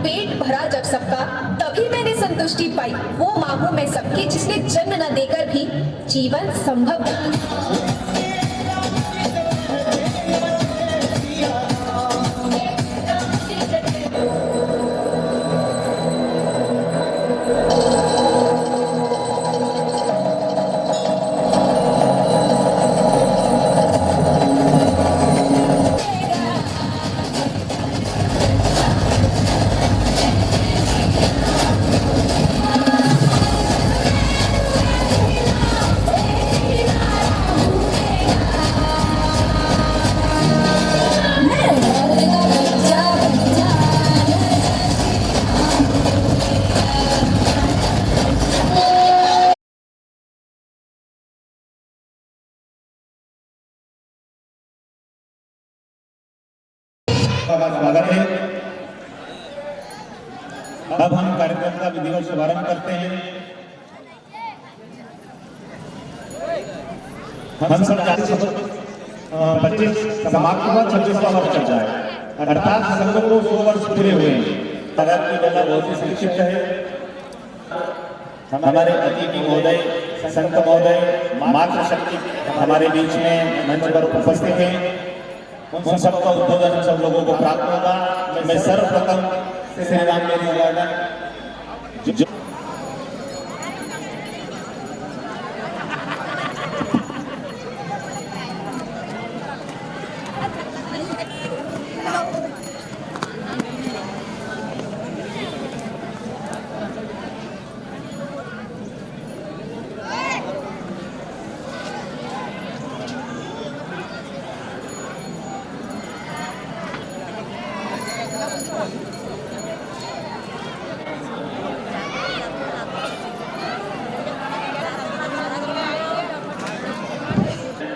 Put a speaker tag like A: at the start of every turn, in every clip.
A: पेट भरा जब सबका तभी मैंने संतुष्टि पाई। वो माँ हूँ मैं सबकी जिसने जन्म न देकर भी जीवन संभव
B: स्वागत है। अब हम कार्यक्रम का विधिवत शुभारंभ करते हैं। हम सब 25 समाप्त हुआ, 26वां वर्ष चल रहा है, अर्थात संघ को 100 वर्ष पूरे हुए हैं। नगर की बेला बहुत ही संक्षिप्त है। हमारे अतिथि महोदय, संत महोदय, मातृशक्ति हमारे बीच में मंच पर उपस्थित हैं। उन सबका उद्बोधन सब लोगों को प्राप्त होगा। मैं सर्वप्रथम श्री राम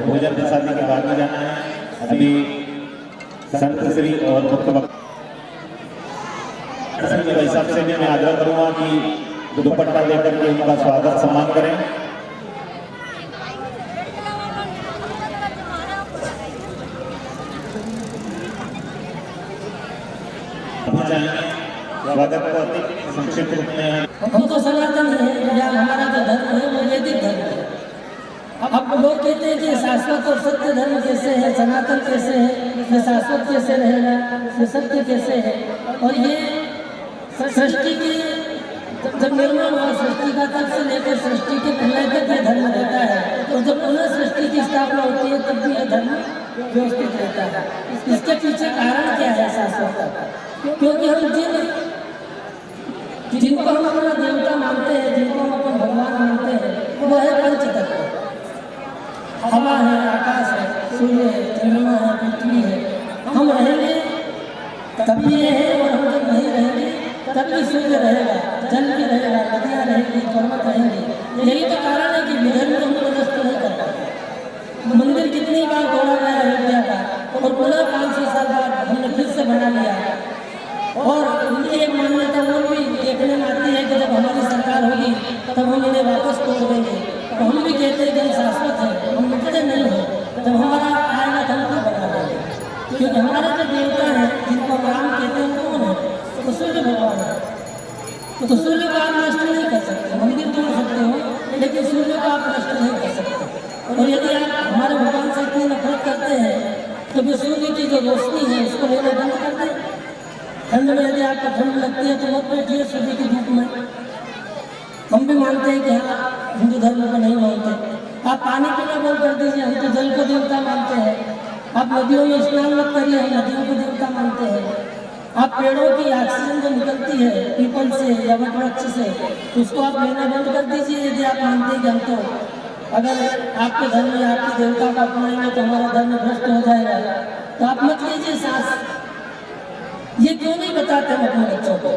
B: भोजन प्रसादी के बाद में जाना है। अभी संत श्री और मुख्य वक्ता भाई साहब से भी मैं आग्रह करूंगा कि दुपट्टा लेकर के उनका स्वागत सम्मान करें। स्वागत को अति संक्षिप्त रूप में
C: हम तो सनातन है या हमारा जो धर्म है वो वैदिक धर्म है। अब लोग कहते हैं कि शाश्वत और सत्य धर्म कैसे है, सनातन कैसे है, ये शाश्वत कैसे रहेगा, ये सत्य कैसे है। और ये सृष्टि की जब निर्माण हुआ सृष्टि का तब से लेकर सृष्टि के पहले तक ये धर्म रहता है। तो जब पुनः सृष्टि की स्थापना होती है तब भी यह धर्म व्यवस्थित रहता है। इसके पीछे कारण क्या है शाश्वत का? क्योंकि हम जिनको हम अपना देवता मानते हैं, जिनको हम अपना भगवान मानते हैं, वो है पंचतत्व। हवा है, आकाश है, सूर्य है, चंद्रमा है, पृथ्वी है। हम रहेंगे तब भी ये है, और हम जब नहीं रहेंगे तब भी सूर्य रहेगा, जल भी रहेगा, नदियाँ रहेंगी, पर्वत रहेंगे। यही तो कारण है कि विधर्म को हम नष्ट नहीं कर पाते। मंदिर कितनी बार तोड़ा गया अयोध्या का, और पुनः 500 साल बाद हमने फिर से बना लिया। और उनकी एक मान्यता वो भी देखने में आती है कि जब हमारी सरकार होगी तब हम इन्हें वापस तोड़ देंगे। तो हम भी कहते हैं कि हम शाश्वत हैं, हम मिटते नहीं हैं। जब हमारा आएगा तो हम खुद बना देंगे। क्योंकि हमारे जो देवता हैं जिनको राम कहते हैं वो कौन है? तो सूर्य भगवान है। तो सूर्य को आप नष्ट नहीं कर सकते। मंदिर तोड़ सकते हो लेकिन सूर्य को आप नष्ट नहीं कर सकते। और यदि आप हमारे भगवान से इतनी नफरत करते हैं तो फिर सूर्य की जो रोशनी है उसको लेना बंद कर दें। ठंड में यदि आपको ठंड लगती है तो मत बैठिए सूर्य की धूप में। हम भी मानते हैं कि हाँ हिंदू धर्म को नहीं मानते। आप पानी पीना बंद कर दीजिए, हम तो जल को देवता मानते हैं। आप नदियों में स्नान मत करिए, हम नदियों को देवता मानते हैं। आप पेड़ों की ऑक्सीजन जो निकलती है पीपल से या वट वृक्ष से उसको आप लेना बंद कर दीजिए यदि आप मानते हैं कि हम तो अगर आपके धर्म में आपकी देवता को अपनाएंगे तो हमारा धर्म भ्रष्ट हो जाएगा, तो आप मत लीजिए सांस। ये क्यों नहीं बताते हम अपने बच्चों को?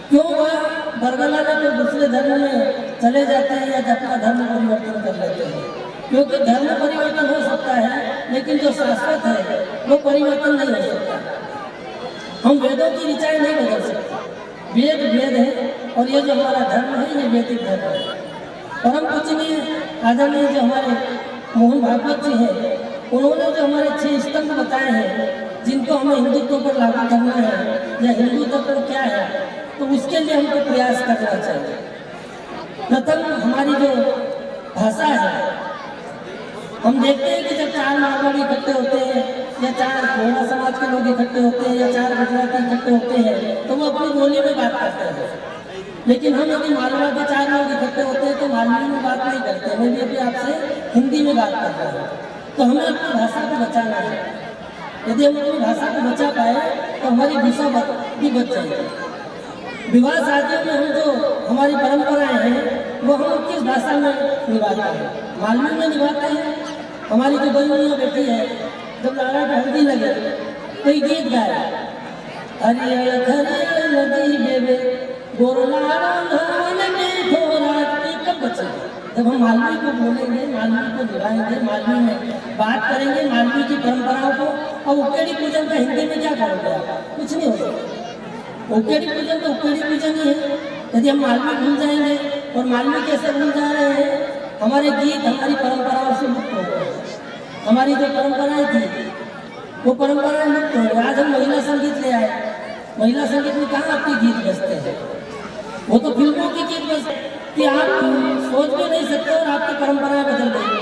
C: क्यों वह बरगला में तो दूसरे धर्म में चले जाते हैं या अपना धर्म परिवर्तन कर लेते हैं? क्योंकि धर्म परिवर्तन हो सकता है, लेकिन जो शाश्वत है वो परिवर्तन नहीं हो सकता। हम वेदों की ऋचाएं नहीं बदल सकते। वेद वेद है, और ये जो हमारा धर्म है ये वैदिक धर्म है। परम पूजनीय आदरणीय जो हमारे मोहन भागवत जी हैं, उन्होंने जो हमारे 6 स्तंभ बताए हैं जिनको हमें हिंदुत्व पर लागू करना है या हिंदुत्व पर क्या है, तो उसके लिए हमको प्रयास करना चाहिए। प्रथम हमारी जो भाषा है, हम देखते हैं कि जब 4 मारवाड़ी इकट्ठे होते हैं या 4 गोंडा समाज के लोग इकट्ठे होते हैं या 4 गुजराती इकट्ठे होते हैं तो वो अपनी बोली में बात करते हैं। लेकिन हम यदि मालवा के 4 लोग इकट्ठे होते हैं तो मालवी में बात नहीं करते, मैं भी अभी आपसे हिंदी में बात करता हूँ। तो हमें अपनी भाषा को बचाना है। यदि हम अपनी भाषा को बचा पाए तो हमारी भाषा भी बच जाएगी। विवाह शादियों में हम जो हमारी परंपराएं हैं वो हम किस भाषा में निभाते हैं? मालवी में निभाते हैं। हमारी जो बहनियाँ बेटी है, जब लाड़ा की हल्दी लगे तो ये गीत गाए, हरियल हरियल नदी बेबे गोरलाड़ा धान में ठोरात की कब बचेगी? जब हम मालवी को बोलेंगे, मालवी को निभाएंगे, मालवी में बात करेंगे, मालवी की परंपराओं को। अब उकेड़ी पूजन का हिंदी में क्या करोगे आप? कुछ नहीं हो सकता। उकेड़ी पूजन तो उकेड़ी पूजन ही है। यदि हम मालवी भूल जाएंगे, और मालवी कैसे भूल जा रहे हैं? हमारे गीत हमारी परंपराओं से मुक्त हो गए। हमारी जो परंपराएं थी वो परंपराएं मुक्त हो गई। आज हम महिला संगीत ले आए। महिला संगीत में कहाँ आपके गीत बजते हैं? वो तो फिल्मों के गीत बजते कि आप सोच भी नहीं सकते और आपकी परंपराएं बदल गई।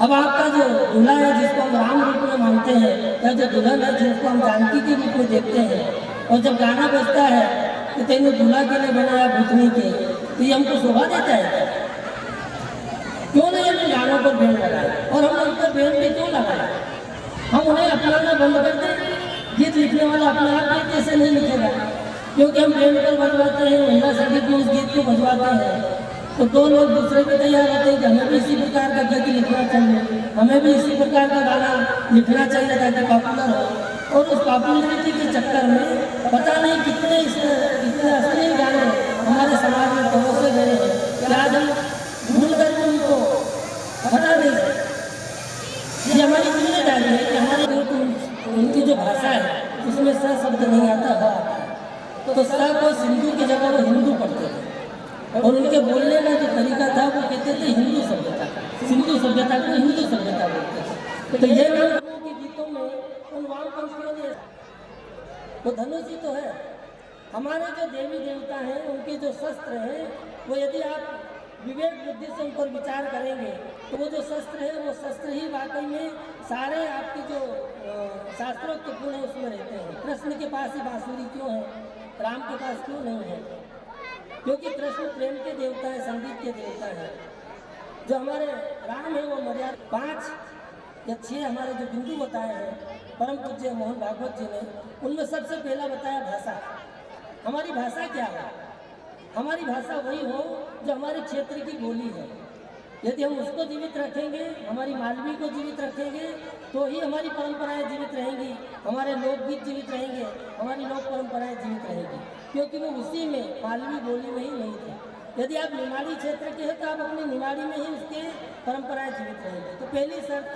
C: अब आपका जो दूल्हा है जिसको हम राम रूप में मानते हैं, या जो दुल्हन है जिसको हम जानकी के रूप में देखते हैं, और जब गाना बजता है कि तेने दूल्हा के लिए बनाया भूतनी के, तो ये हमको शोभा देता है? क्यों नहीं हम गानों पर बैन लगाए? और हम उन पर बैन भी क्यों लगाए? हम उन्हें अपनाना बंद कर दें। गीत लिखने वाला अपने आप गीत कैसे नहीं लिखेगा? क्योंकि हम बैंड पर बजवाते हैं, महिला संगीत में उस गीत को बजवाते हैं, तो 2 लोग दूसरे भी तैयार होते हैं कि हमें भी इसी प्रकार का गीत लिखना चाहिए, हमें भी इसी प्रकार का गाना लिखना चाहिए ताकि पॉपुलर हो। और उस पॉपुलरिटी के चक्कर में पता नहीं कितने असली गाने हमारे समाज में परोसे गए हैं कि आज हम भूल कर उनको हटा नहीं सकते। ये हमारी जिम्मेदारी है कि हमारे जो उनकी जो भाषा है उसमें स शब्द नहीं आता, ह आता है। तो स को सिंधु की जगह वो हिंदू पढ़ते थे, और उनके बोलने का जो तरीका था वो कहते थे हिंदू सभ्यता। सिंधु सभ्यता को हिंदू सभ्यता बोलते थे। तो ये लोगों के गीतों में उन वामपंथियों ने वो धनुष ही तो है। हमारे जो देवी देवता हैं उनके जो शस्त्र हैं वो यदि आप विवेक बुद्धि से उन पर विचार करेंगे तो वो जो शस्त्र है वो शस्त्र ही वाकई में सारे आपके जो शास्त्रोक्त गुण है उसमें रहते हैं। कृष्ण के पास ही बांसुरी क्यों है, राम के पास क्यों नहीं है? क्योंकि कृष्ण प्रेम के देवता है, संगीत के देवता है। जो हमारे राम है वो मर्यादा 5 या 6 हमारे जो बिंदु बताए हैं परम पूज्य मोहन भागवत जी ने, उनमें सबसे पहला बताया भाषा। हमारी भाषा क्या है? हमारी भाषा वही हो जो हमारे क्षेत्र की बोली है। यदि हम उसको जीवित रखेंगे, हमारी मालवी को जीवित रखेंगे, तो ही हमारी परंपराएं जीवित रहेंगी, हमारे लोकगीत जीवित रहेंगे, हमारी लोक परंपराएं जीवित रहेंगी, क्योंकि वो उसी में मालवी बोली में ही नहीं थे। यदि आप निमाड़ी क्षेत्र के हैं तो आप अपनी निमाड़ी में ही उसके परंपराएं जीवित रहेंगे। तो पहली शर्त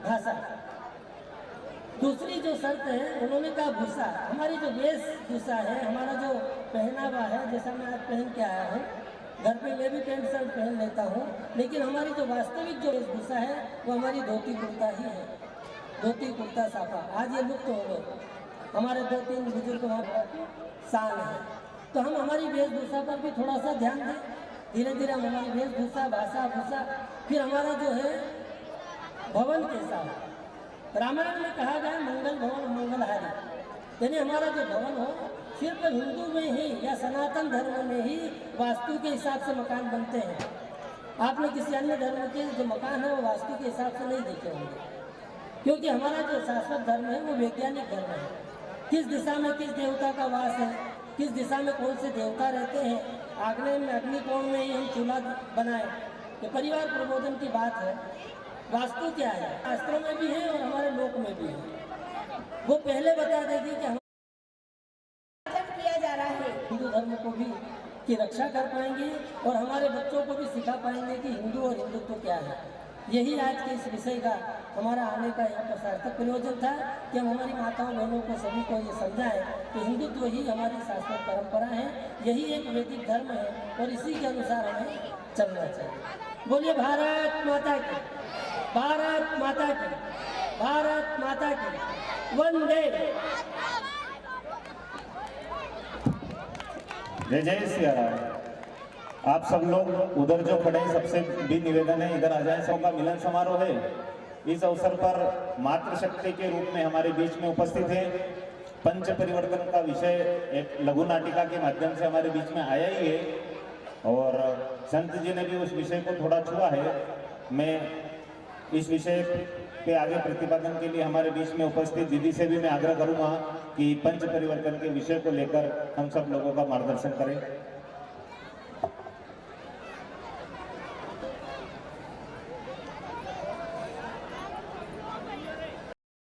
C: भाषा। दूसरी जो शर्त है उन्होंने कहा भूषा। हमारी जो वेशभूषा है, हमारा जो पहनावा है, जैसा मैं आज पहन के आया हूँ, घर पे मैं भी पैंट शर्ट पहन लेता हूँ, लेकिन हमारी जो वास्तविक जो वेशभूषा है वो हमारी धोती कुर्ता ही है। धोती कुर्ता साफा आज ये लुप्त हो गए। हमारे 2-3 बुजुर्ग वहाँ शान है। तो हम हमारी वेशभूषा पर भी थोड़ा सा ध्यान दें। धीरे धीरे हम हमारी वेशभूषा, भाषा, भूषा, फिर हमारा जो है भवन कैसा है। रामायण में कहा गया मंगल भवन मंगलहारी, यानी हमारा जो भवन हो सिर्फ हिंदू में ही या सनातन धर्म में ही वास्तु के हिसाब से मकान बनते हैं। आपने किसी अन्य धर्म के जो मकान है वो वास्तु के हिसाब से नहीं देखे होंगे, क्योंकि हमारा जो शाश्वत धर्म है वो वैज्ञानिक धर्म है। किस दिशा में किस देवता का वास है, किस दिशा में कौन से देवता रहते हैं, आग्नेय में अग्निकोण में ही हम चूल्हा बनाएं कि परिवार प्रबोधन की बात है। वास्तु क्या है, शास्त्रों में भी है और हमारे लोक में भी है। वो पहले बता देगी कि हम
A: किया जा रहा है।
C: हिंदू धर्म को भी की रक्षा कर पाएंगे और हमारे बच्चों को भी सिखा पाएंगे कि हिंदू और हिंदुत्व क्या है। यही आज के इस विषय का हमारा आने का यहाँ पर सार्थक प्रयोजन था कि हम हमारी माताओं बहनों को सभी को ये समझाएं कि हिंदुत्व ही हमारी शाश्वत परंपरा है, यही एक वैदिक धर्म है और इसी के अनुसार हमें चलना चाहिए। बोलिए भारत माता की, भारत माता की, भारत माता की, वंदे।
B: जय जय सिया राम। आप सब लोग उधर जो खड़े हैं सबसे भी निवेदन है इधर आ जाएं। सबका मिलन समारोह है। इस अवसर पर मातृशक्ति के रूप में हमारे बीच में उपस्थित है। पंच परिवर्तन का विषय एक लघु नाटिका के माध्यम से हमारे बीच में आया ही है और संत जी ने भी उस विषय को थोड़ा छुआ है। मैं इस विषय पे आगे प्रतिपादन के लिए हमारे बीच में उपस्थित दीदी से भी मैं आग्रह करूंगा कि पंच परिवर्तन के विषय को लेकर हम सब लोगों का मार्गदर्शन करें।